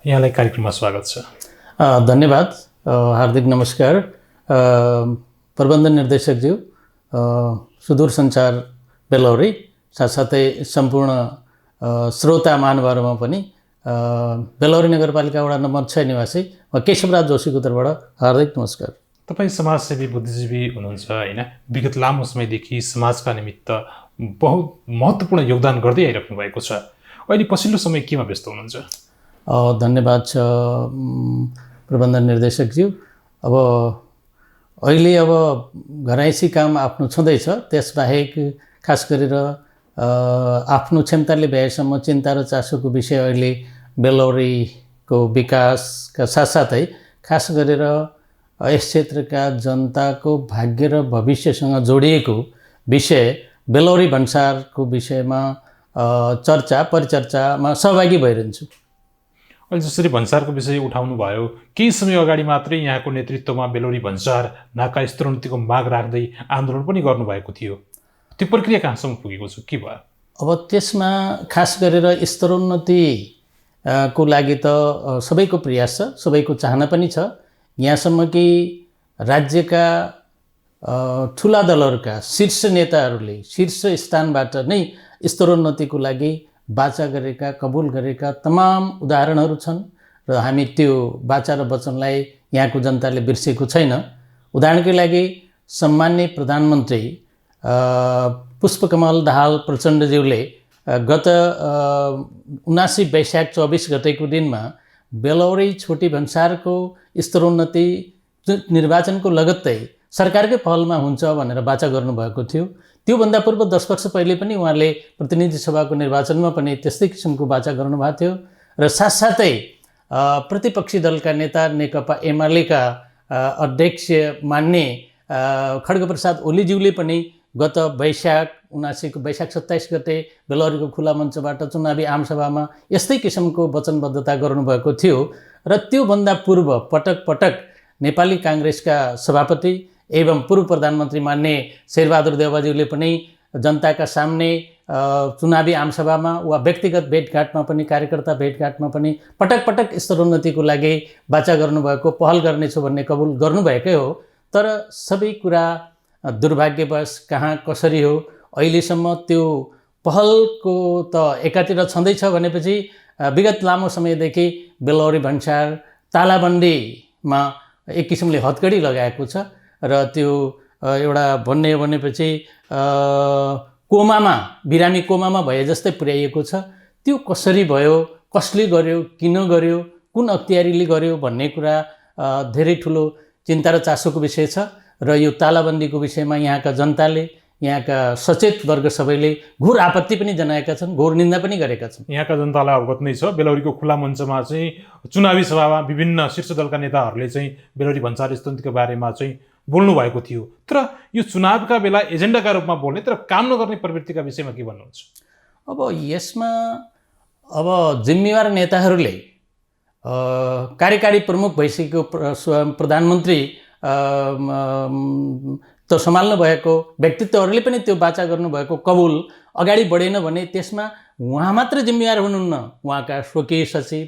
यहाँलाई कार्यक्रममा स्वागत छ। धन्यवाद। हार्दिक नमस्कार। प्रबन्ध निर्देशकज्यू, सुदूर सञ्चार बेलौरी, साथसाथै सम्पूर्ण श्रोता महानुभावमा पनि बेलौरी नगरपालिका वडा नम्बर 6 निवासी म केशवराज जोशीको तर्फबाट हार्दिक नमस्कार। तपाईँ समाजसेवी बुद्धिजीवी हुनुहुन्छ हैन? विगत लामो समयदेखि समाजका निमित्त बहुत महत्त्वपूर्ण योगदान गर्दै आइराख्नु भएको छ। अहिले पछिल्लो समय केमा व्यस्त हुनुहुन्छ? धन्यवाद छ प्रबन्ध निर्देशकज्यू। अब अहिले घराइसी काम आफ्नो छँदैछ, त्यसबाहेक खास गरेर आफ्नो क्षमताले भ्याएसम्म चिन्ता र चासोको विषय अहिले बेलौरीको विकासका साथसाथै खास गरेर यस क्षेत्रका जनताको भाग्य र भविष्यसँग जोडिएको विषय बेलौरी भन्सारको विषयमा चर्चा परिचर्चामा सहभागी भइरहन्छु। अहिले जसरी भन्सारको विषय उठाउनु भयो, केही समय अगाडि मात्रै यहाँको नेतृत्वमा बेलौरी भन्सार नाका स्तरोन्नतिको माग राख्दै आन्दोलन पनि गर्नुभएको थियो। त्यो प्रक्रिया कहाँसम्म पुगेको छ, के भयो? अब त्यसमा खास गरेर स्तरोन्नति को लागि त सबैको प्रयास छ, सबैको चाहना पनि छ। यहाँसम्म कि राज्यका ठुला दलहरूका शीर्ष नेताहरूले शीर्ष स्थानबाट नै स्तरोन्नतिको लागि बाचा गरेका, कबुल गरेका तमाम उदाहरणहरू छन् र हामी त्यो बाचा र वचनलाई यहाँको जनताले बिर्सेको छैन। उदाहरणकै लागि सम्मान्य प्रधानमन्त्री पुष्पकमल दाहाल प्रचण्डज्यूले गत 79 वैशाख 24 गतेको दिनमा बेलौरी छोटी भन्सारको स्तरोन्नति निर्वाचनको लगत्तै सरकारकै पहलमा हुन्छ भनेर बाचा गर्नुभएको थियो। त्योभन्दा पूर्व 10 वर्ष पहिले पनि उहाँले प्रतिनिधि सभाको निर्वाचनमा पनि त्यस्तै किसिमको बाचा गर्नुभएको थियो र साथसाथै प्रतिपक्षी दलका नेता नेकपा एमालेका अध्यक्ष मान्य खड्गप्रसाद ओलीज्यूले पनि गत वैशाख 79 को वैशाख 27 गते बेलौरीको खुला मञ्चबाट चुनावी आमसभामा यस्तै किसिमको वचनबद्धता गर्नुभएको थियो र त्योभन्दा पूर्व पटक पटक नेपाली काङ्ग्रेसका सभापति एवं पूर्व प्रधानमन्त्री मान्य शेरबहादुर देउवाज्यूले पनि जनताका सामने चुनावी आमसभामा वा व्यक्तिगत भेटघाटमा पनि कार्यकर्ता भेटघाटमा पनि पटक पटक स्तरोन्नतिको लागि बाचा गर्नुभएको, पहल गर्नेछु भन्ने कबुल गर्नुभएकै हो। तर सबै कुरा दुर्भाग्यवश कहाँ कसरी हो, अहिलेसम्म त्यो पहलको त एकातिर छँदैछ भनेपछि विगत लामो समयदेखि बेलौरी भन्सार तालाबन्दीमा एक किसिमले हतकडी लगाएको छ र त्यो एउटा भन्ने हो भनेपछि बिरामी कोमामा भए जस्तै पुर्याइएको छ। त्यो कसरी भयो, कसले गर्यो, किन गर्यो, कुन अख्तियारीले गर्यो भन्ने कुरा धेरै ठुलो चिन्ता र चासोको विषय छ र यो तालाबन्दीको विषयमा यहाँका जनताले, यहाँका सचेत वर्ग सबैले घोर आपत्ति पनि जनाएका छन्, घोर निन्दा पनि गरेका छन्। यहाँका जनतालाई अवगत नै छ, बेलौरीको खुला मञ्चमा चाहिँ चुनावी सभामा विभिन्न शीर्ष दलका नेताहरूले चाहिँ बेलौरी भन्सार स्तरोन्नतिको बारेमा चाहिँ बोल्नु भएको थियो। तर यो चुनावका बेला एजेन्डाका रूपमा बोल्ने तर काम नगर्ने प्रवृत्तिका विषयमा के भन्नुहुन्छ? अब यसमा जिम्मेवार नेताहरूले कार्यकारी प्रमुख भइसकेको प्रधानमन्त्री त सम्हाल्नु भएको व्यक्तित्वहरूले पनि त्यो बाचा गर्नुभएको कबुल अगाडि बढेन भने त्यसमा उहाँ मात्र जिम्मेवार हुनुहुन्न। उहाँका स्वकीय सचिव,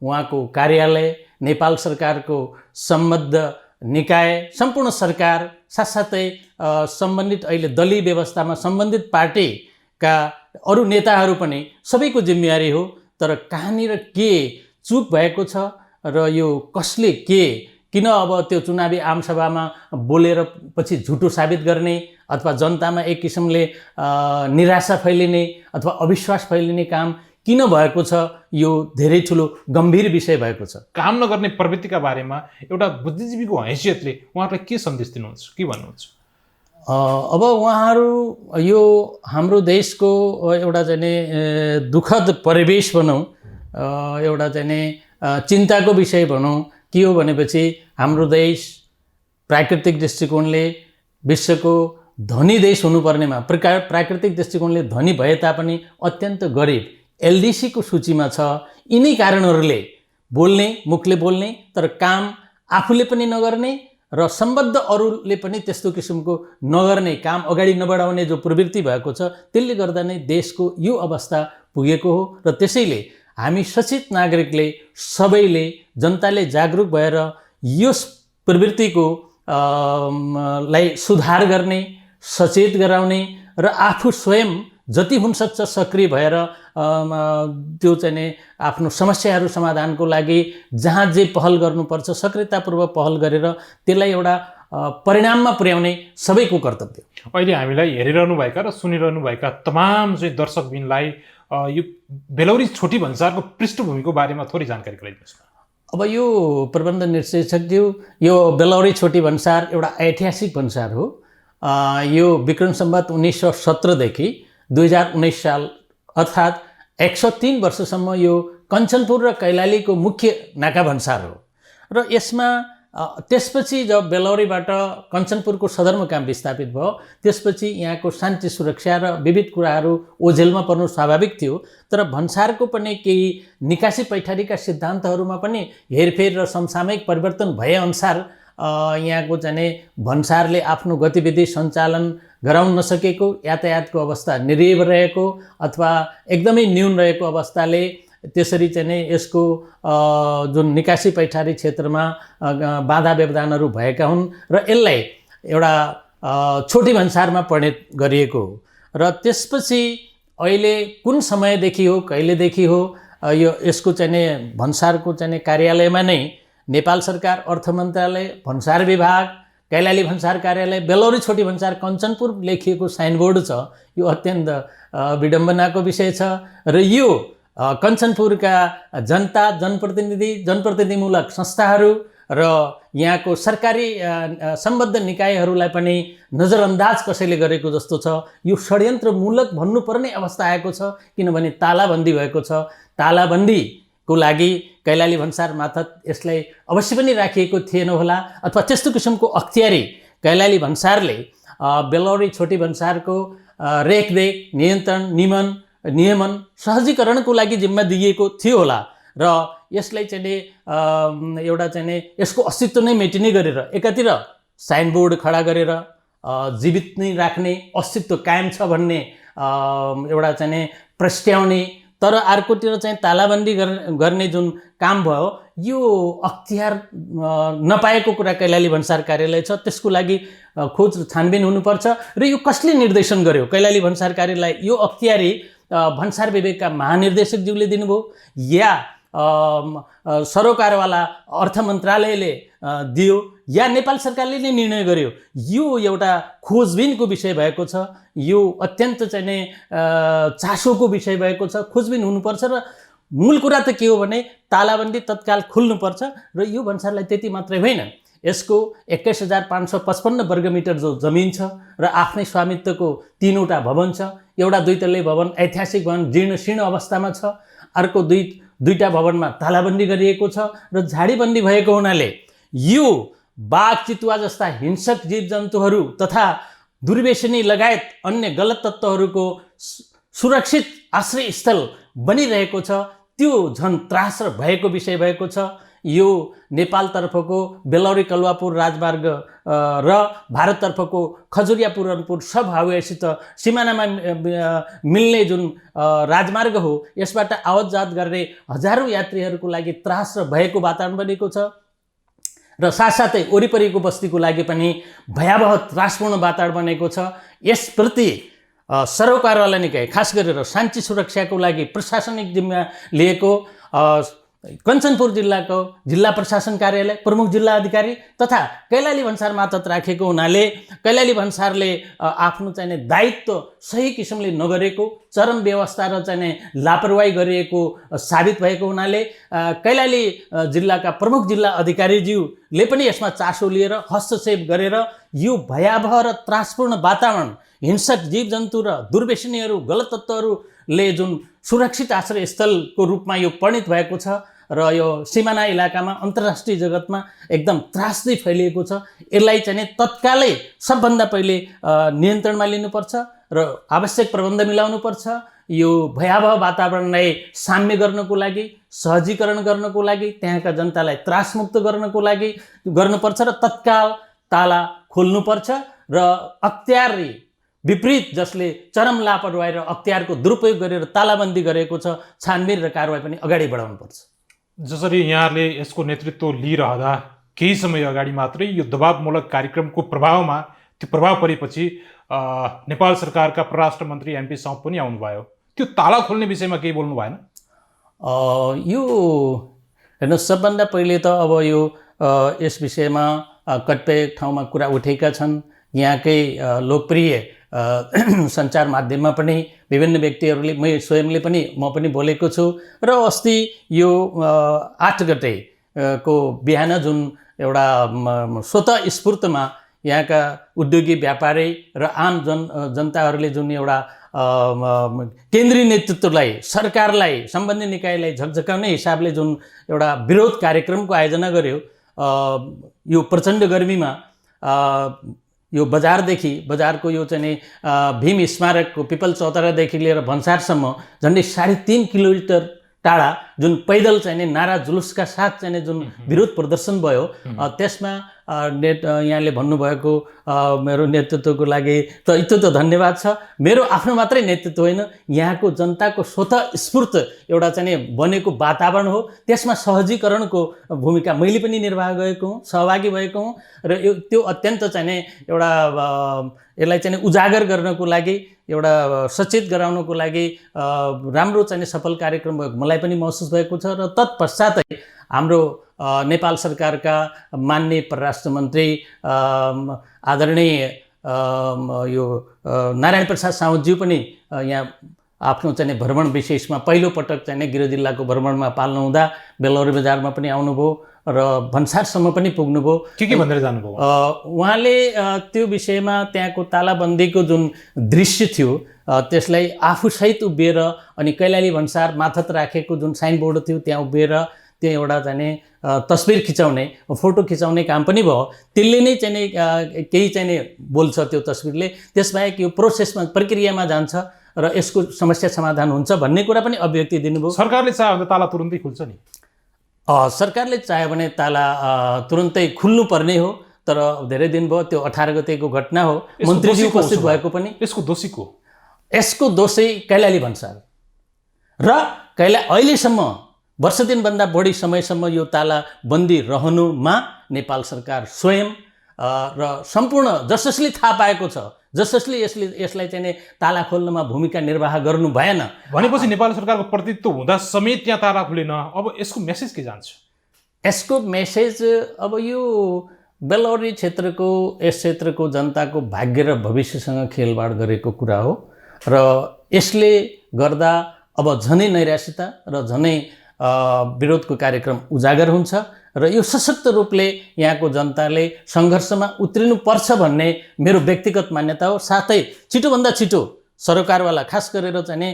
उहाँको कार्यालय, नेपाल सरकारको सम्बद्ध निकाय, सम्पूर्ण सरकार, साथसाथै सम्बन्धित अहिले दलीय व्यवस्थामा सम्बन्धित पार्टीका अरू नेताहरू पनि सबैको जिम्मेवारी हो। तर कहाँनिर के चुक भएको छ र यो कसले किन अब त्यो चुनावी आमसभामा बोलेर पछि झुटो साबित गर्ने अथवा जनतामा एक किसिमले निराशा फैलिने अथवा अविश्वास फैलिने काम किन भएको छ, यो धेरै ठुलो गम्भीर विषय भएको छ। काम नगर्ने प्रवृत्तिका बारेमा एउटा बुद्धिजीवीको हैसियतले उहाँलाई के सन्देश दिनुहुन्छ, के भन्नुहुन्छ? अब उहाँहरू यो हाम्रो देशको एउटा चाहिँ दुःखद परिवेश भनौँ, एउटा चाहिँ चिन्ताको विषय भनौँ। के हो भनेपछि हाम्रो देश प्राकृतिक दृष्टिकोणले विश्वको धनी देश हुनुपर्नेमा प्राकृतिक दृष्टिकोणले धनी भए तापनि अत्यन्त गरिब एलडीसीको सूचीमा छ। यिनै कारणहरूले बोल्ने, मुखले बोल्ने तर काम आफूले पनि नगर्ने र सम्बद्ध अरूले पनि त्यस्तो किसिमको नगर्ने, काम अगाडि नबढाउने जो प्रवृत्ति भएको छ, त्यसले गर्दा नै देशको यो अवस्था पुगेको हो। र त्यसैले हामी सचेत नागरिकले सबैले जनताले जागरुक भएर यस प्रवृत्तिको लाई सुधार गर्ने, सचेत गराउने र आफू स्वयं जति हुनसक्छ सक्रिय भएर त्यो चाहिँ आफ्नो समस्याहरू समाधानको लागि जहाँ जे पहल गर्नुपर्छ सक्रियतापूर्वक पहल गरेर त्यसलाई एउटा परिणाममा पुर्याउने सबैको कर्तव्य। अहिले हामीलाई हेरिरहनुभएका र सुनिरहनुभएका तमाम चाहिँ दर्शकबिनलाई यो बेलौरी छोटी भन्सारको पृष्ठभूमिको बारेमा थोरै जानकारी गराइदिनुहोस् न। अब यो प्रबन्ध निर्देशकज्यू, यो बेलौरी छोटी भन्सार एउटा ऐतिहासिक भन्सार हो। यो विक्रम सम्वत 1917 देखि 2019 साल अर्थात् 103 वर्षसम्म यो कञ्चनपुर र कैलालीको मुख्य नाका भन्सार हो। र यसमा त्यसपछि जब बेलौरीबाट कञ्चनपुरको सदरमुकाम विस्थापित भयो त्यसपछि यहाँको शान्ति सुरक्षा र विविध कुराहरू ओझेलमा पर्नु स्वाभाविक थियो। तर भन्सारको पनि केही निकासी पैठारीका सिद्धान्तहरूमा पनि हेरफेर र समसामयिक परिवर्तन भएअनुसार यहाँको चाहिँ भन्सारले आफ्नो गतिविधि सञ्चालन गराउन नसकेको, यातायातको अवस्था निरीह रहेको अथवा एकदमै न्यून रहेको अवस्थाले त्यसरी चाहिँ यसको जुन निकासी पैठारी क्षेत्रमा बाधा व्यवधानहरू भएका हुन् र यसलाई एउटा छोटी भन्सारमा परिणत गरिएको हो। र त्यसपछि अहिले कुन समयदेखि हो, कहिलेदेखि हो, यो यसको चाहिँ भन्सारको चाहिँ कार्यालयमा नै नेपाल सरकार अर्थ मन्त्रालय, भन्सार विभाग, कैलाली भन्सार कार्यालय, बेलौरी छोटी भन्सार कञ्चनपुर लेखिएको साइनबोर्ड छ। यो अत्यन्त विडम्बनाको विषय छ र यो कञ्चनपुरका जनता, जनप्रतिनिधिमूलक संस्थाहरू र यहाँको सरकारी सम्बद्ध निकायहरूलाई पनि नजरअन्दाज कसैले गरेको जस्तो छ। यो षड्यन्त्रमूलक भन्नुपर्ने अवस्था आएको छ किनभने तालाबन्दी भएको छ। तालाबन्दीको लागि कैलाली भन्सार मार्फत यसलाई अवश्य पनि राखिएको थिएन होला अथवा त्यस्तो किसिमको अख्तियारी कैलाली भन्सारले बेलौरी छोटी भन्सारको रेखदेख, नियमन सहजीकरणको लागि जिम्मा दिएको थियो होला र यसलाई चाहिँ एउटा चाहिँ यसको अस्तित्व नै मेटिने गरेर एकातिर साइनबोर्ड खडा गरेर जीवित नै राख्ने, अस्तित्व कायम छ भन्ने एउटा चाहिँ प्रस्ट्याउने, तर अर्कोतिर चाहिँ तालाबन्दी गर्ने जुन काम भयो यो अख्तियार नपाएको कुरा कैलाली भन्सार कार्यालय छ। त्यसको लागि खोज छानबिन हुनुपर्छ र यो कसले निर्देशन गर्यो कैलाली भन्सार कार्यालय? यो अख्तियारी भन्सार विभागका महानिर्देशकज्यूले दिनुभयो या सरोकारवाला अर्थ मन्त्रालयले दियो या नेपाल सरकारले नै निर्णय गर्यो? यो एउटा खोजबिनको विषय भएको छ। यो अत्यन्त चाहिँ चासोको विषय भएको छ। खोजबिन हुनुपर्छ र मूल कुरा त के हो भने तालाबन्दी तत्काल खुल्नुपर्छ र यो भन्सारलाई त्यति मात्रै होइन, यसको 21,555 वर्गमिटर जो जमिन छ र आफ्नै स्वामित्वको 3वटा भवन छ। एउटा 2 तल्ले भवन ऐतिहासिक भवन जीर्ण अवस्थामा छ, अर्को दुईटा भवनमा तालाबन्दी गरिएको छ र झाडीबन्दी भएको हुनाले यो बाघ, चितुवा जस्ता हिंसक जीवजन्तुहरू तथा दुर्व्यसनी लगायत अन्य गलत तत्त्वहरूको सुरक्षित आश्रयस्थल बनिरहेको छ। त्यो झन् त्रास र भएको विषय भएको छ। यो नेपालतर्फको बेलौरी कलवापुर राजमार्ग र भारततर्फको खजुरिया पुरनपुर सब हाइवेसित सिमानामा मिल्ने जुन राजमार्ग हो यसबाट आवत जात गर्ने हजारौं यात्रीहरूको लागि त्रास र भएको वातावरण बनेको छ र साथसाथै वरिपरिको बस्तीको लागि पनि भयावह त्रासपूर्ण वातावरण बनेको छ। यसप्रति सरोकारवाला निकाय खास गरेर शान्ति सुरक्षाको लागि प्रशासनिक जिम्मा लिएको कञ्चनपुर जिल्लाको जिल्ला प्रशासन कार्यालय, प्रमुख जिल्ला अधिकारी तथा कैलाली भन्सार मार्फत राखेको हुनाले कैलाली भन्सारले आफ्नो चाहिँ दायित्व सही किसिमले नगरेको, चरम व्यवस्था र चाहिँ लापरवाही गरिएको साबित भएको हुनाले कैलाली जिल्लाका प्रमुख जिल्ला अधिकारीज्यूले पनि यसमा चासो लिएर हस्तक्षेप गरेर यो भयावह र त्रासपूर्ण वातावरण, हिंसक जीवजन्तु र दुर्व्यसनीहरू, गलत तत्त्वहरूले जुन सुरक्षित आश्रयस्थलको रूपमा यो परिणत भएको छ र यो सिमाना इलाकामा अन्तर्राष्ट्रिय जगतमा एकदम त्रासदी फैलिएको छ। यसलाई चाहिँ तत्कालै सबभन्दा पहिले नियन्त्रणमा लिनुपर्छ र आवश्यक प्रबन्ध मिलाउनुपर्छ। यो भयावह वातावरणलाई साम्य गर्नको लागि, सहजीकरण गर्नको लागि, त्यहाँका जनतालाई त्रासमुक्त गर्नको लागि गर्नुपर्छ र तत्काल ताला खोल्नुपर्छ र अख्तियारी विपरीत जसले चरम लापरवाही र अख्तियारको दुरुपयोग गरेर तालाबन्दी गरेको छ, छानबिन र कारवाही पनि अगाडि बढाउनुपर्छ। जसरी यहाँले यसको नेतृत्व लिइरहँदा केही समय अगाडि मात्रै यो दबावमूलक कार्यक्रमको प्रभावमा त्यो प्रभाव परेपछि नेपाल सरकारका परराष्ट्र मन्त्री एमपी साउद पनि आउनुभयो। त्यो ताला खोल्ने विषयमा केही बोल्नु भएन? यो हेर्नुहोस्, सबभन्दा पहिले त अब यो यस विषयमा कतिपय ठाउँमा कुरा उठेका छन्। यहाँकै लोकप्रिय सञ्चार माध्यममा पनि विभिन्न व्यक्तिहरूले, म पनि बोलेको छु। र अस्ति यो 8 गते को बिहान जुन एउटा स्वतः स्फूर्तमा यहाँका उद्योगी, व्यापारी र आम जनताहरूले जुन एउटा केन्द्रीय नेतृत्वलाई, सरकारलाई, सम्बन्धित निकायलाई झकझकाउने हिसाबले जुन एउटा विरोध कार्यक्रमको आयोजना गर्यो, यो प्रचण्ड गर्मीमा यो बजारको यो चाहिँ भीम स्मारकको पिपल चौतारादेखि लिएर भन्सारसम्म झन्डै 3.5 किलोमिटर टाढा जुन पैदल चाहिँ नारा जुलुसका साथ चाहिँ जुन विरोध प्रदर्शन भयो, त्यसमा यहाँले भन्नुभएको मेरो नेतृत्वको लागि त धन्यवाद छ। मेरो आफ्नो मात्रै नेतृत्व होइन, यहाँको जनताको स्वतः स्फूर्त एउटा चाहिँ बनेको वातावरण हो। त्यसमा सहजीकरणको भूमिका मैले पनि निर्वाह गरेको हुँ, सहभागी भएको हुँ। र त्यो अत्यन्त चाहिँ एउटा यसलाई चाहिँ उजागर गर्नको लागि, एउटा सचेत गराउनको लागि राम्रो चाहिँ सफल कार्यक्रम भएको मलाई पनि महसुस भएको छ। र तत्पश्चातै हाम्रो नेपाल सरकारका माननीय परराष्ट्र मन्त्री आदरणीय यो नारायण प्रसाद साउदज्यू पनि यहाँ आफ्नो चाहिँ भ्रमण विशेषमा पहिलो पटक चाहिँ गृह जिल्लाको भ्रमणमा पाल्नु हुँदा बेलौरी बजारमा पनि आउनुभयो र भन्सारसम्म पनि पुग्नुभयो। के भनेर जानुभयो? उहाँले त्यो विषयमा त्यहाँको तालाबन्दीको जुन दृश्य थियो त्यसलाई आफूसहित उभिएर अनि कैलाली भन्सार माथत राखेको जुन साइनबोर्ड थियो त्यहाँ उभिएर त्यो एउटा चाहिँ तस्बिर खिचाउने, फोटो खिचाउने काम पनि भयो। त्यसले नै चाहिँ केही चाहिँ बोल्छ त्यो तस्बिरले। त्यसबाहेक यो प्रोसेसमा, प्रक्रियामा जान्छ र यसको समस्या समाधान हुन्छ भन्ने कुरा पनि अभिव्यक्ति दिनुभयो। सरकारले चाह्यो भने ताला तुरुन्तै खुल्छ नि? सरकारले चाह्यो भने ताला तुरुन्तै खुल्नु पर्ने हो, तर धेरै दिन भयो। त्यो 18 गतेको घटना हो, मन्त्रीजी उपस्थित भएको पनि। यसको दोषी को? यसको दोषी कैलाली भन्सार र अहिलेसम्म वर्ष दिनभन्दा बढी समयसम्म यो ताला बन्दी रहनुमा नेपाल सरकार स्वयं र सम्पूर्ण जसले थाहा पाएको छ, जसले यसलाई चाहिँ ताला खोल्नमा भूमिका निर्वाह गर्नु भएन भनेपछि नेपाल सरकारको प्रतिनिधित्व हुँदा समेत यहाँ ताला खुलेन। अब यसको मेसेज के जान्छ? यसको मेसेज अब यो बेलौरी क्षेत्रको, यस क्षेत्रको जनताको भाग्य र भविष्यसँग खेलवाड गरेको कुरा हो र यसले गर्दा अब झनै नैराश्यता र झनै विरोधको कार्यक्रम उजागर हुन्छ र यो सशक्त रूपले यहाँको जनताले सङ्घर्षमा उत्रिनुपर्छ भन्ने मेरो व्यक्तिगत मान्यता हो। साथै छिटोभन्दा छिटो सरकारवाला, खास गरेर चाहिँ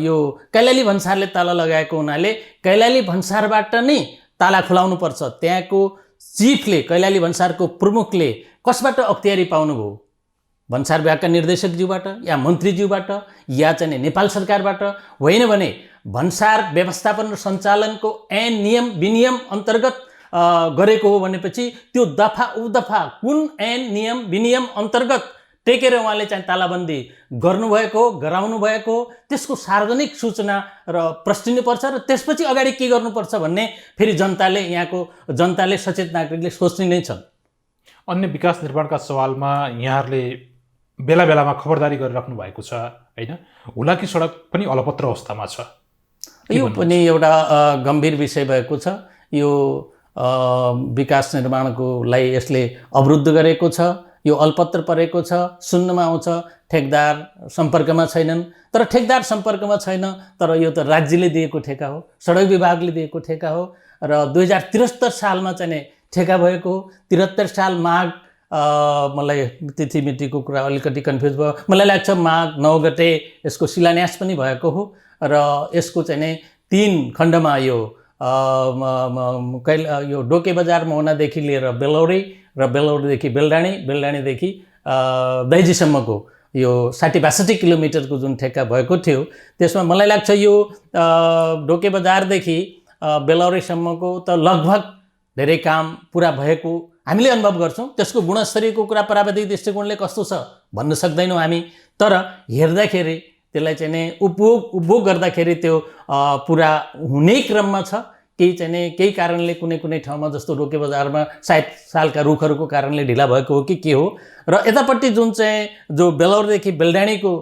यो कैलाली भन्सारले ताला लगाएको हुनाले कैलाली भन्सारबाट नै ताला खुलाउनुपर्छ। त्यहाँको चिफले, कैलाली भन्सारको प्रमुखले कसबाट अख्तियारी पाउनुभयो? भन्सार विभागका निर्देशकज्यूबाट या मन्त्रीज्यूबाट या चाहिँ नेपाल सरकारबाट? होइन भने भन्सार व्यवस्थापन र सञ्चालनको ऐन नियम विनियम अन्तर्गत गरेको हो भनेपछि त्यो दफा उदफा कुन ऐन नियम विनियम अन्तर्गत टेकेर उहाँले चाहिँ तालाबन्दी गर्नुभएको हो, गराउनु भएको हो, त्यसको सार्वजनिक सूचना र प्रस्टिनुपर्छ र त्यसपछि अगाडि के गर्नुपर्छ भन्ने फेरि यहाँको जनताले, सचेत नागरिकले सोच्ने नै छन्। अन्य विकास निर्माणका सवालमा यहाँहरूले बेला बेलामा खबरदारी गरिराख्नु भएको छ होइन? हुलाकी सडक पनि अलपत्र अवस्थामा छ। यो पनि एउटा गम्भीर विषय भएको छ। यो विकास निर्माणको लागि यसले अवरुद्ध गरेको छ, यो अलपत्र परेको छ। सुन्नमा आउँछ ठेकदार सम्पर्कमा छैनन्, तर ठेकदार सम्पर्कमा छैन, तर यो त राज्यले दिएको ठेका हो, सडक विभागले दिएको ठेका हो र 2073 सालमा चाहिँ ठेका भएको हो। 73 साल माघ, मलाई तिथिमितिको कुरा अलिकति कन्फ्युज भयो, मलाई लाग्छ माघ 9 गते यसको शिलान्यास पनि भएको हो र यसको चाहिँ 3 खण्डमा यो डोके बजार मोहनादेखि लिएर बेलौरी र बेलौरीदेखि बेलडाँडी, बेलडाँडीदेखि दैजीसम्मको यो 60-62 किलोमिटरको जुन ठेक्का भएको थियो, त्यसमा मलाई लाग्छ यो डोके बजारदेखि बेलौरीसम्मको त लगभग धेरै काम पुरा भएको हामीले अनुभव गर्छौँ। त्यसको गुणस्तरीयको कुरा प्राविधिक दृष्टिकोणले कस्तो छ भन्न सक्दैनौँ हामी, तर हेर्दाखेरि त्यसलाई चाहिँ नि उपभोग गर्दाखेरि त्यो पुरा हुने क्रममा छ। केही कारणले कुनै ठाउँमा जस्तो रोके बजारमा सायद सालका रुखहरूको कारणले ढिला भएको हो कि के हो। र यतापट्टि जुन चाहिँ जो बेलौरदेखि बेलडाँडीको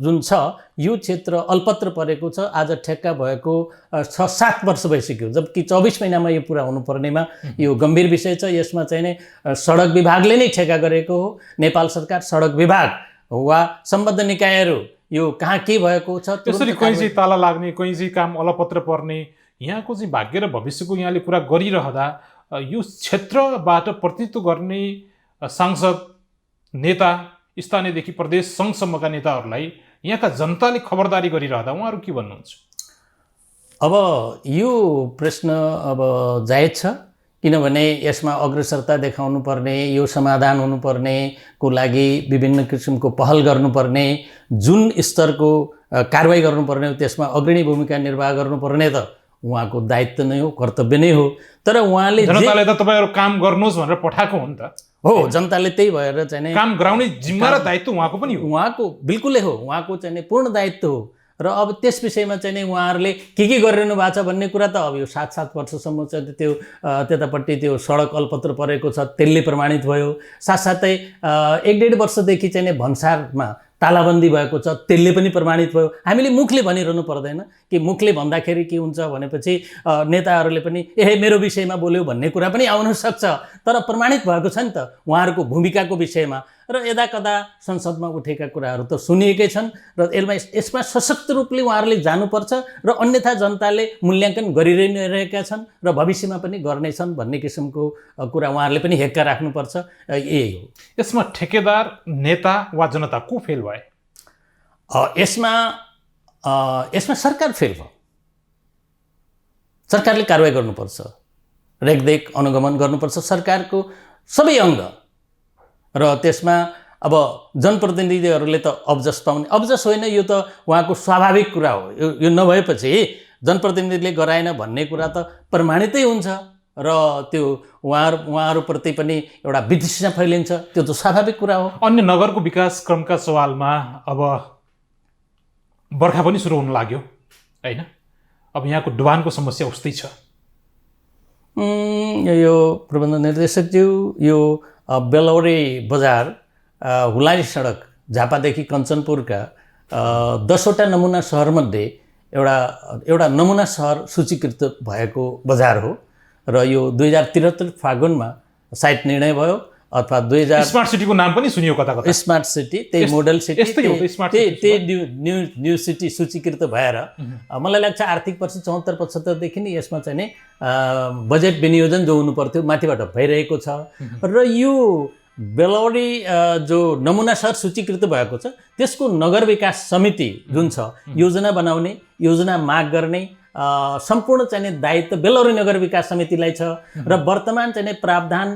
जुन छ यो क्षेत्र अल्पत्र परेको छ। आज ठेक्का भएको 6-7 वर्ष भइसक्यो, जबकि 24 महिनामा यो पुरा हुनुपर्नेमा यो गम्भीर विषय छ। यसमा चाहिँ नै सडक विभागले नै ठेक्का गरेको हो। नेपाल सरकार, सडक विभाग वा सम्बद्ध निकायहरू यो कहाँ के भएको छ त्यसरी कहीँ चाहिँ ताला लाग्ने, कहीँ चाहिँ काम अलपत्र पर्ने, यहाँको चाहिँ भाग्य र भविष्यको यहाँले कुरा गरिरहँदा यो क्षेत्रबाट प्रतिनिधित्व गर्ने सांसद, नेता, स्थानीयदेखि प्रदेश सङ्घसम्मका नेताहरूलाई यहाँका जनताले खबरदारी गरिरहँदा उहाँहरू के भन्नुहुन्छ? अब यो प्रश्न अब जायज छ, किनभने यसमा अग्रसरता देखाउनु पर्ने, यो समाधान हुनुपर्नेको लागि विभिन्न किसिमको पहल गर्नुपर्ने, जुन स्तरको कारवाही गर्नुपर्ने त्यसमा अग्रणी भूमिका निर्वाह गर्नुपर्ने त उहाँको दायित्व नै हो, कर्तव्य नै हो। तर उहाँले जनताले त तपाईँहरू काम गर्नुहोस् भनेर पठाएको हो नि त। हो, जनताले त्यही भएर चाहिँ काम गराउने जिम्मा र दायित्व उहाँको पनि हो। उहाँको बिल्कुलै हो, उहाँको चाहिँ पूर्ण दायित्व हो। र अब त्यस विषयमा चाहिँ उहाँहरूले के गरिरहनु भएको छ भन्ने कुरा त अब यो 7-7 वर्षसम्म चाहिँ त्यो त्यतापट्टि त्यो सडक अल्पत्र परेको छ त्यसले प्रमाणित भयो। साथसाथै 1-1.5 वर्षदेखि चाहिँ भन्सारमा तालाबन्दी भएको छ त्यसले पनि प्रमाणित भयो। हामीले मुखले भनिरहनु पर्दैन कि मुखले भन्दाखेरि के हुन्छ भनेपछि नेताहरूले पनि मेरो विषयमा बोल्यो भन्ने कुरा पनि आउन सक्छ, तर प्रमाणित भएको छ नि त उहाँहरूको भूमिकाको विषयमा। र यदाकदा संसदमा उठेका कुराहरू त सुनिएकै छन् र यसमा सशक्त रूपले उहाँहरूले जानुपर्छ र अन्यथा जनताले मूल्याङ्कन गरिरहेका छन् र भविष्यमा पनि गर्नेछन् भन्ने किसिमको कुरा उहाँहरूले पनि हेक्का राख्नुपर्छ। यही हो। यसमा ठेकेदार, नेता वा जनता को फेल भए? यसमा सरकार फेल भयो। सरकारले कारवाही गर्नुपर्छ, रेखदेख अनुगमन गर्नुपर्छ सरकारको सबै अङ्ग। र त्यसमा अब जनप्रतिनिधिहरूले त अब्जस पाउने, अब्जस होइन, यो त उहाँको स्वाभाविक कुरा हो। यो नभएपछि जनप्रतिनिधिले गराएन भन्ने कुरा त प्रमाणितै हुन्छ र त्यो उहाँहरूप्रति पनि एउटा वितृष्णा फैलिन्छ, त्यो त स्वाभाविक कुरा हो। अन्य नगरको विकास क्रमका सवालमा अब बर्खा पनि सुरु हुन लाग्यो होइन? अब यहाँको डुबानको समस्या उस्तै छ। यो प्रबन्ध निर्देशकज्यू, यो बेलौरी बजार हुलाली सडक झापादेखि कञ्चनपुरका 10वटा नमुना सहरमध्ये एउटा नमुना सहर सूचीकृत भएको बजार हो। र यो 2073 फागुनमा सायद निर्णय भयो, अथवा 2000 स्मार्ट सिटीको नाम पनि सुनियो कता कता। स्मार्ट सिटी, त्यही मोडल सिटी, त्यही न्यू सिटी सूचीकृत भएर मलाई लाग्छ आर्थिक वर्ष 74-75 देखि नै यसमा चाहिँ नि बजेट विनियोजन जो हुनु पर्थ्यो माथिबाट भइरहेको छ। र यो बेलौरी जो नमुना सहर सूचीकृत भएको छ त्यसको नगर विकास समिति जुन छ, योजना बनाउने, योजना माग गर्ने सम्पूर्ण चाहिँ दायित्व बेलौरी नगर विकास समितिलाई छ। र वर्तमान चाहिँ प्रावधान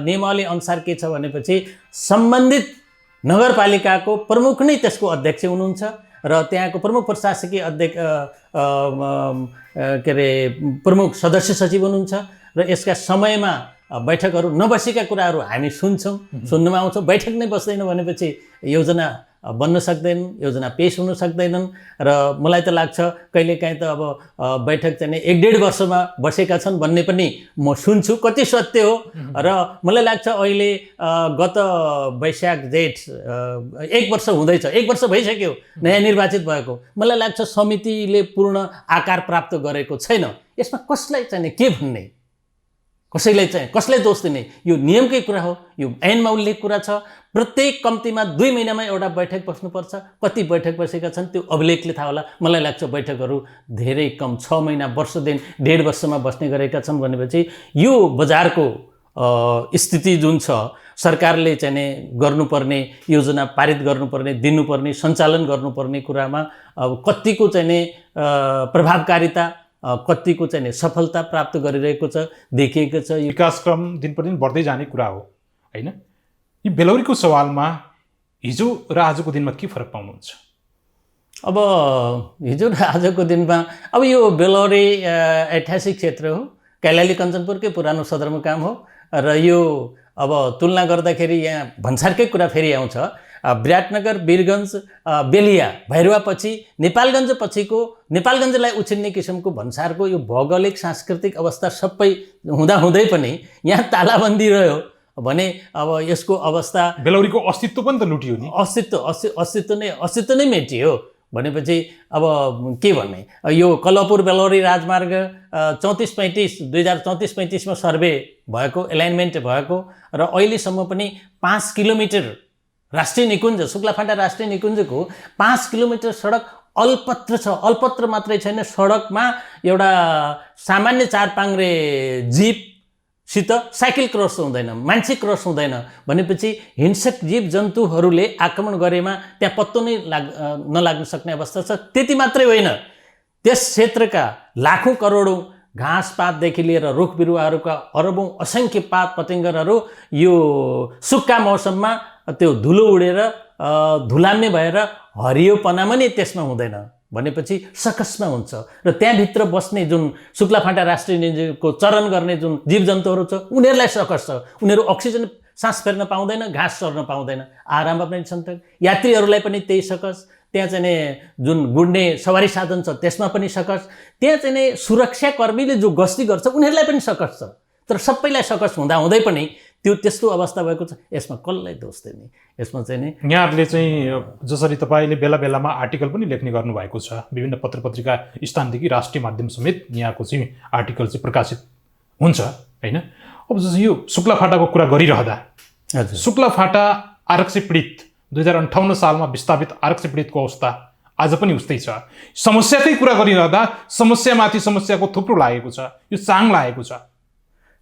नियमावली अनुसार के छ भनेपछि सम्बन्धित नगरपालिकाको प्रमुख नै त्यसको अध्यक्ष हुनुहुन्छ र त्यहाँको प्रमुख प्रशासकीय अध्यक्ष के अरे प्रमुख सदस्य सचिव हुनुहुन्छ। र यसका समयमा बैठकहरू नबसेका कुराहरू हामी सुन्नमा आउँछौँ। बैठक नै बस्दैन भनेपछि योजना बन्न सक्दैनन्, योजना पेश हुन सक्दैनन्। र मलाई त लाग्छ कहिलेकाहीँ त अब बैठक चाहिँ 1-1.5 वर्षमा बसेका छन् भन्ने पनि म सुन्छु, कति सत्य हो। र मलाई लाग्छ अहिले गत वैशाख जेठ 1 वर्ष हुँदैछ, 1 वर्ष भइसक्यो नयाँ निर्वाचित भएको। मलाई लाग्छ समितिले पूर्ण आकार प्राप्त गरेको छैन। यसमा कसलाई चाहिँ के भन्ने, कसलाई दोष दिने? यो नियमकै कुरा हो, यो ऐनमा उल्लेख कुरा छ। प्रत्येक कम्तीमा 2 महिनामा एउटा बैठक बस्नुपर्छ। कति बैठक बसेका छन् त्यो अभिलेखले थाहा होला। मलाई लाग्छ बैठकहरू धेरै कम, 6 महिना, वर्ष दिन, 1.5 वर्षमा बस्ने गरेका छन् भनेपछि यो बजारको स्थिति जुन छ, सरकारले चाहिँ गर्नुपर्ने, योजना पारित गर्नुपर्ने, दिनुपर्ने, सञ्चालन गर्नुपर्ने कुरामा अब कतिको चाहिँ प्रभावकारिता, कतिको चाहिँ सफलता प्राप्त गरिरहेको छ, देखिएको छ। विकास क्रम दिन प्रतिदिन बढ्दै जाने कुरा हो होइन? यो बेलौरीको सवालमा हिजो र आजको दिनमा के फरक पाउनुहुन्छ? अब हिजो र आजको दिनमा अब यो बेलौरी ऐतिहासिक क्षेत्र हो, कैलाली कञ्चनपुरकै पुरानो सदरमुकाम हो र यो अब तुलना गर्दाखेरि यहाँ भन्सारकै कुरा फेरि आउँछ। विराटनगर, वीरगञ्ज, बेलिया, भैरवापछि नेपालगञ्ज पछिको नेपालगञ्जलाई उछिन्ने किसिमको भन्सारको यो भौगोलिक सांस्कृतिक अवस्था सबै हुँदाहुँदै पनि यहाँ तालाबन्दी रह्यो भने अब यसको अवस्था बेलौरीको अस्तित्व पनि त लुटियो नि। अस्तित्व नै मेटियो भनेपछि अब के भन्ने। यो कलपुर बेलौरी राजमार्ग 2034-35 सर्वे भएको, एलाइनमेन्ट भएको र अहिलेसम्म पनि 5 किलोमिटर राष्ट्रिय निकुञ्ज शुक्लाफाटा राष्ट्रिय निकुञ्जको 5 किलोमिटर सडक अल्पत्र छ। अल्पत्र मात्रै छैन, सडकमा एउटा सामान्य 4 पाङ्ग्रे जीपसित साइकल क्रस हुँदैन, मान्छे क्रस हुँदैन भनेपछि हिंसक जीव जन्तुहरूले आक्रमण गरेमा त्यहाँ पत्तो नै नलाग्न सक्ने अवस्था छ। त्यति मात्रै होइन, त्यस क्षेत्रका लाखौँ करोडौँ घाँसपातदेखि लिएर रुख बिरुवाहरूका अरबौँ असङ्ख्य पात पतङ्गहरू यो सुक्खा मौसममा त्यो धुलो उडेर धुलाम्य भएर हरियोपना पनि त्यसमा हुँदैन भनेपछि सकसमा हुन्छ। र त्यहाँभित्र बस्ने जुन शुक्लाफाटा राष्ट्रिय निकुञ्जको चरण गर्ने जुन जीवजन्तुहरू छ उनीहरूलाई सकस छ। उनीहरू अक्सिजन सास फेर्न पाउँदैन, घाँस चर्न पाउँदैन, आराममा पनि छन्। यात्रीहरूलाई पनि त्यही सकस। त्यहाँ चाहिँ जुन गुड्ने सवारी साधन छ त्यसमा पनि सकस। त्यहाँ चाहिँ सुरक्षाकर्मीले जो गस्ती गर्छ उनीहरूलाई पनि सकस छ। तर सबैलाई सकस हुँदाहुँदै पनि त्यो त्यस्तो अवस्था भएको छ। यसमा कसलाई दोष दिने? यसमा चाहिँ नि यहाँहरूले चाहिँ जसरी तपाईँले बेला बेलामा आर्टिकल पनि लेख्ने गर्नुभएको छ, विभिन्न पत्र पत्रिका स्थानदेखि राष्ट्रिय माध्यम समेत यहाँको चाहिँ आर्टिकल चाहिँ प्रकाशित हुन्छ होइन। अब जस्तो यो शुक्लाफाटाको कुरा गरिरहँदा हजुर, शुक्लाफाटा आरक्षी पीडित 2058 सालमा विस्थापित आरक्षी पीडितको अवस्था आज पनि उस्तै छ। समस्याकै कुरा गरिरहँदा समस्यामाथि समस्याको थुप्रो लागेको छ, यो चाङ लागेको छ।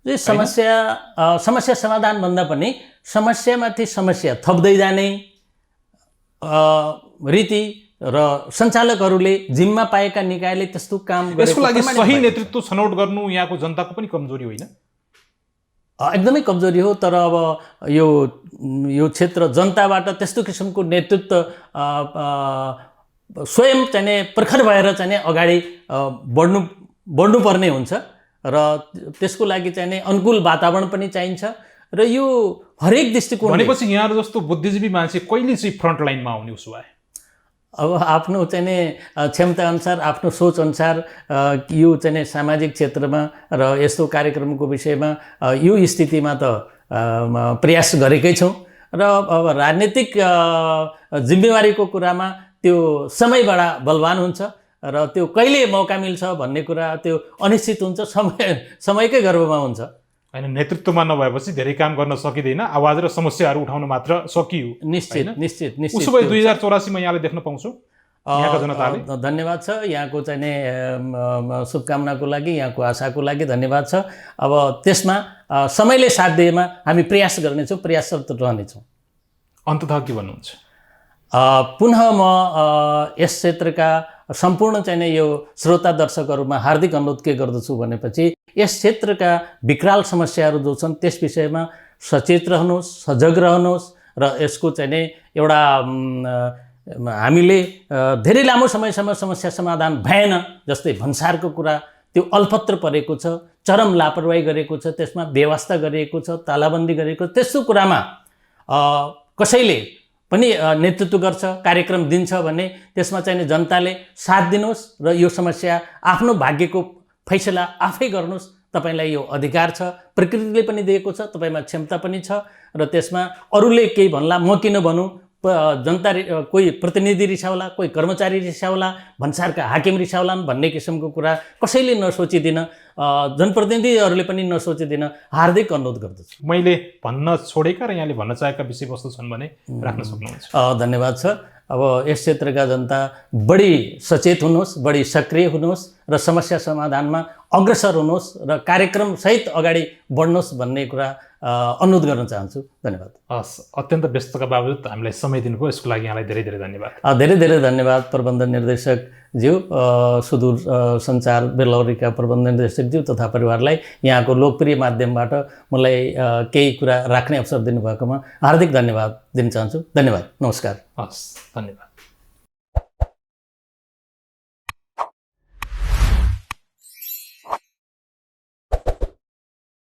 समस्या समाधान भन्दा पनि समस्यामाथि समस्या थप्दै जाने रीति र सञ्चालकहरूले जिम्मा पाएका निकायले त्यस्तो काम गरेको। यसको लागि सही नेतृत्व छनौट गर्नु यहाँको जनताको पनि कमजोरी होइन? एकदमै कमजोरी हो। तर अब यो क्षेत्र जनताबाट त्यस्तो किसिमको नेतृत्व स्वयं चाहिँ प्रखर भएर चाहिँ अगाडि बढ्नुपर्ने हुन्छ र त्यसको लागि चाहिँ अनुकूल वातावरण पनि चाहिन्छ र यो हरेक दृष्टिकोण। भनेपछि यहाँहरू जस्तो बुद्धिजीवी मान्छे कहिले चाहिँ फ्रन्ट लाइनमा आउने उसो भए? अब आफ्नो चाहिँ क्षमता अनुसार, आफ्नो सोच अनुसार यो चाहिँ सामाजिक क्षेत्रमा र यस्तो कार्यक्रमको विषयमा यो स्थितिमा त प्रयास गरेकै छौँ। र अब राजनीतिक जिम्मेवारीको कुरामा त्यो समय बडा बलवान हुन्छ र त्यो कहिले मौका मिल्छ भन्ने कुरा त्यो अनिश्चित हुन्छ, समयकै गर्भमा हुन्छ होइन। नेतृत्वमा नभएपछि धेरै काम गर्न सकिँदैन, आवाज र समस्याहरू उठाउन मात्र सकियो। निश्चित। उसो भए 2084 मा यहाँले देख्न पाउँछौँ यहाँका जनताले? धन्यवाद छ यहाँको चाहिँ शुभकामनाको लागि, यहाँको आशाको लागि धन्यवाद छ। अब त्यसमा समयले साथ दिएमा हामी प्रयास गर्नेछौँ, प्रयासरत रहनेछौँ। अन्ततः के भन्नुहुन्छ? पुनः म यस क्षेत्रका सम्पूर्ण चाहिँ यो श्रोता दर्शकहरूमा हार्दिक अनुरोध के गर्दछु भनेपछि यस क्षेत्रका विकराल समस्याहरू जो छन् त्यस विषयमा सचेत रहनुहोस्, सजग रहनुहोस् र यसको चाहिँ एउटा हामीले धेरै लामो समयसम्म समस्या समाधान भएन। जस्तै भन्सारको कुरा त्यो अल्पत्र परेको छ, चरम लापरवाही गरेको छ, त्यसमा व्यवस्था गरिएको छ, तालाबन्दी गरेको छ। त्यस्तो कुरामा कसैले पनि नेतृत्व गर्छ, कार्यक्रम दिन्छ भने त्यसमा चाहिँ जनताले साथ दिनुहोस् र यो समस्या आफ्नो भाग्यको फैसला आफै गर्नुहोस्। तपाईलाई यो अधिकार छ, प्रकृतिले पनि दिएको छ, तपाईमा क्षमता पनि छ र त्यसमा अरूले केही भन्ला म किन भनौँ, जनता कोही प्रतिनिधि रिसाउला, कोही कर्मचारी रिसाउला, भन्सारका हाकिम रिसाउलान् भन्ने किसिमको कुरा कसैले नसोचिदिन, जनप्रतिनिधिहरूले पनि नसोचिदिन हार्दिक अनुरोध गर्दछु। मैले भन्न छोडेका र यहाँले भन्न चाहेका विषयवस्तु छन् भने राख्न सक्नुहुन्छ। धन्यवाद छ। अब यस क्षेत्रका जनता बढी सचेत हुनुहोस्, बढी सक्रिय हुनुहोस् र समस्या समाधानमा अग्रसर हुनुहोस् र कार्यक्रमसहित अगाडि बढ्नुहोस् भन्ने कुरा अनुरोध गर्न चाहन्छु। धन्यवाद। हस्, अत्यन्त व्यस्तका बावजुद हामीलाई समय दिनुभयो, यसको लागि यहाँलाई धेरै धेरै धन्यवाद। धेरै धेरै धन्यवाद प्रबन्ध निर्देशक ज्यू, सुदूर सञ्चार बेलौरीका प्रबन्ध निर्देशक ज्यू तथा परिवारलाई यहाँको लोकप्रिय माध्यमबाट मलाई केही कुरा राख्ने अवसर दिनुभएकोमा हार्दिक धन्यवाद दिन चाहन्छु। धन्यवाद, नमस्कार। हस्, धन्यवाद।